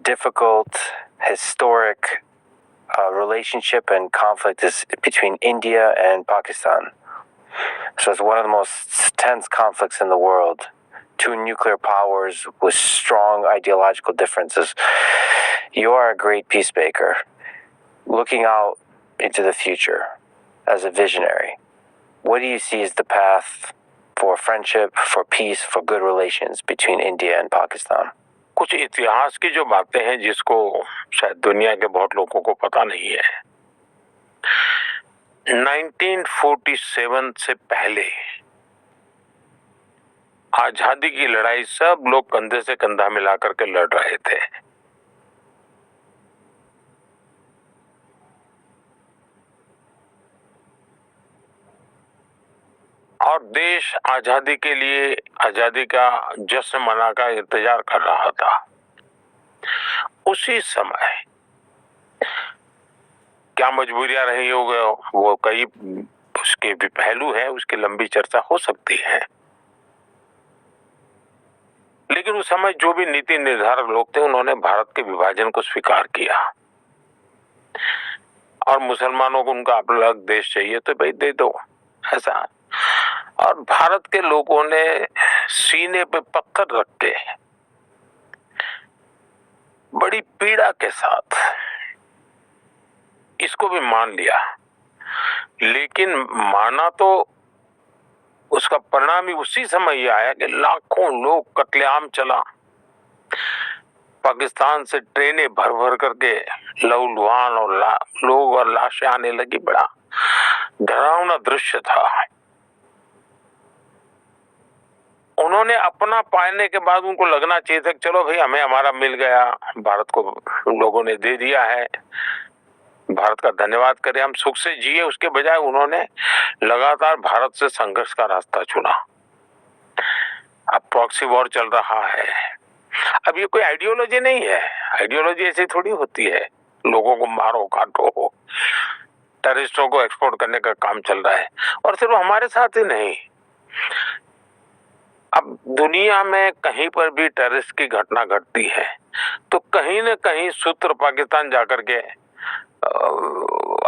difficult, historic relationship and conflict is between India and Pakistan. So it's one of the most tense conflicts in the world. Two nuclear powers with strong ideological differences. You are a great peacemaker, looking out into the future as a visionary. What do you see as the path for friendship, for peace, for good relations between India and Pakistan? कुछ इतिहास की जो बातें हैं जिसको शायद दुनिया के बहुत लोगों को पता नहीं है। 1947 से पहले आजादी की लड़ाई सब लोग कंधे से कंधा मिलाकर के लड़ रहे थे। और देश आजादी के लिए आजादी का जश्न मना का इंतजार कर रहा था। उसी समय क्या मजबूरियां रही होगी वो कई उसके भी पहलू हैं, उसकी लंबी चर्चा हो सकती है। लेकिन उस समय जो भी नीति निर्धारक लोग थे उन्होंने भारत के विभाजन को स्वीकार किया और मुसलमानों को उनका अलग देश चाहिए तो भाई दे दो ऐसा। और भारत के लोगों ने सीने पे पत्थर रख के बड़ी पीड़ा के साथ इसको भी मान लिया। लेकिन माना तो उसका परिणाम ही उसी समय ये आया कि लाखों लोग कत्लेआम चला। पाकिस्तान से ट्रेनें भर भर करके लहूलुहान और लोग और लाशें आने लगी। बड़ा डरावना दृश्य था। उन्होंने अपना पाने के बाद उनको लगना चाहिए था कि चलो भाई हमें हमारा मिल गया, भारत को लोगों ने दे दिया है, भारत का धन्यवाद करें, हम सुख से जिए। उसके बजाय उन्होंने लगातार भारत से संघर्ष का रास्ता चुना। अब प्रॉक्सी वॉर चल रहा है। अब ये कोई आइडियोलॉजी नहीं है। आइडियोलॉजी ऐसी थोड़ी होती है, लोगों को मारो काटो, टेररिस्टों को एक्सपोर्ट करने का काम चल रहा है। और सिर्फ हमारे साथ ही नहीं, अब दुनिया में कहीं पर भी टेररिस्ट की घटना घटती है तो कहीं न कहीं सूत्र पाकिस्तान जाकर के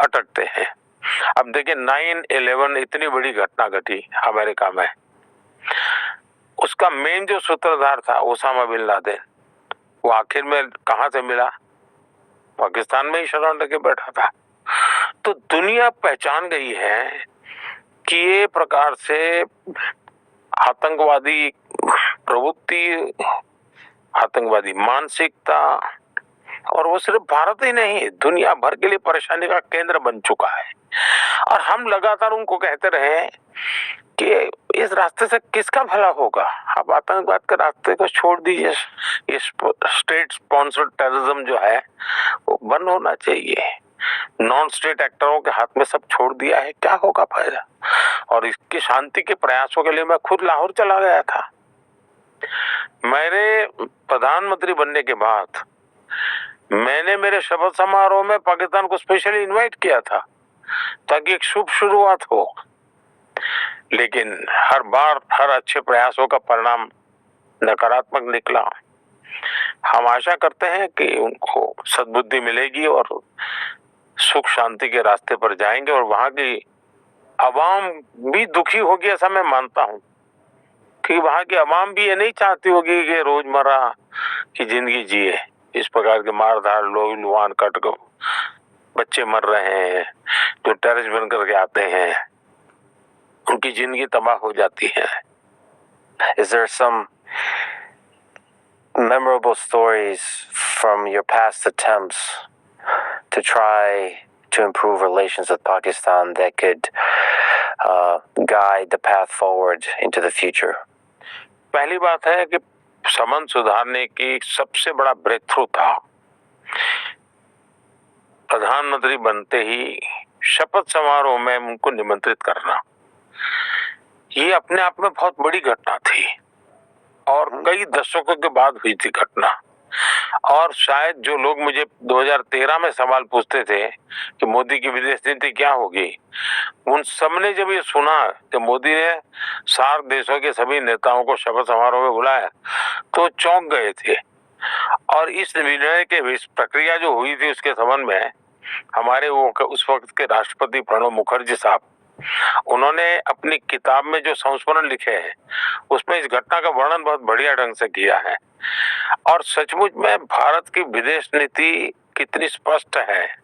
अटकते हैं। अब देखिए 9/11 इतनी बड़ी घटना घटी अमेरिका में, उसका मेन जो सूत्रधार था ओसामा बिन लादेन, वो आखिर में कहां से मिला? पाकिस्तान में ही शरण लेके बैठा था। तो दुनिया पहचान गई है कि ये प्रकार से आतंकवादी प्रवृत्ति, आतंकवादी मानसिकता, और वो सिर्फ भारत ही नहीं दुनिया भर के लिए परेशानी का केंद्र बन चुका है। और हम लगातार उनको कहते रहे कि इस रास्ते से किसका भला होगा, आप आतंकवाद के रास्ते को छोड़ दीजिए, ये स्टेट स्पॉन्सर्ड टेररिज्म जो है वो बंद होना चाहिए, नॉन स्टेट एक्टरों के हाथ में सब छोड़ दिया है, क्या होगा फायदा। और इसकी शांति के प्रयासों के लिए मैं खुद लाहौर चला गया था। मेरे प्रधानमंत्री बनने के बाद मैंने मेरे शपथ समारोह में पाकिस्तान को स्पेशली इनवाइट किया था ताकि एक शुभ शुरुआत हो। लेकिन हर बार हर अच्छे प्रयासों का परिणाम नकारात्मक निकला। हम आशा करते हैं कि उनको सद्बुद्धि मिलेगी और सुख शांति के रास्ते पर जाएंगे और वहां की आवाम भी दुखी होगी ऐसा मैं मानता हूं कि वहां की आवाम भी ये नहीं चाहती होगी कि रोजमर्रा की जिंदगी जिए। इस प्रकार के मारधार लोग लुहान कट को बच्चे मर रहे हैं, जो टेररिस्ट बन करके आते हैं, उनकी जिंदगी तबाह हो जाती है। Is there some memorable stories from your past attempts to try to improve relations with Pakistan that could guide the path forward into the future? पहली बात है कि संबंध सुधारने की सबसे बड़ा ब्रेक थ्रू था प्रधानमंत्री बनते ही शपथ समारोह में उनको निमंत्रित करना। ये अपने आप में बहुत बड़ी घटना थी और कई दशकों के बाद हुई थी घटना। और शायद जो लोग मुझे 2013 में सवाल पूछते थे कि मोदी की विदेश नीति क्या होगी, उन सबने जब ये सुना कि मोदी ने सार्क देशों के सभी नेताओं को शपथ समारोह में बुलाया तो चौंक गए थे। और इस निर्णय के इस प्रक्रिया जो हुई थी उसके संबंध में हमारे वो उस वक्त के राष्ट्रपति प्रणब मुखर्जी साहब, उन्होंने अपनी किताब में जो संस्मरण लिखे हैं उसमें इस घटना का वर्णन बहुत बढ़िया ढंग से किया है। और सचमुच में भारत की विदेश नीति कितनी स्पष्ट है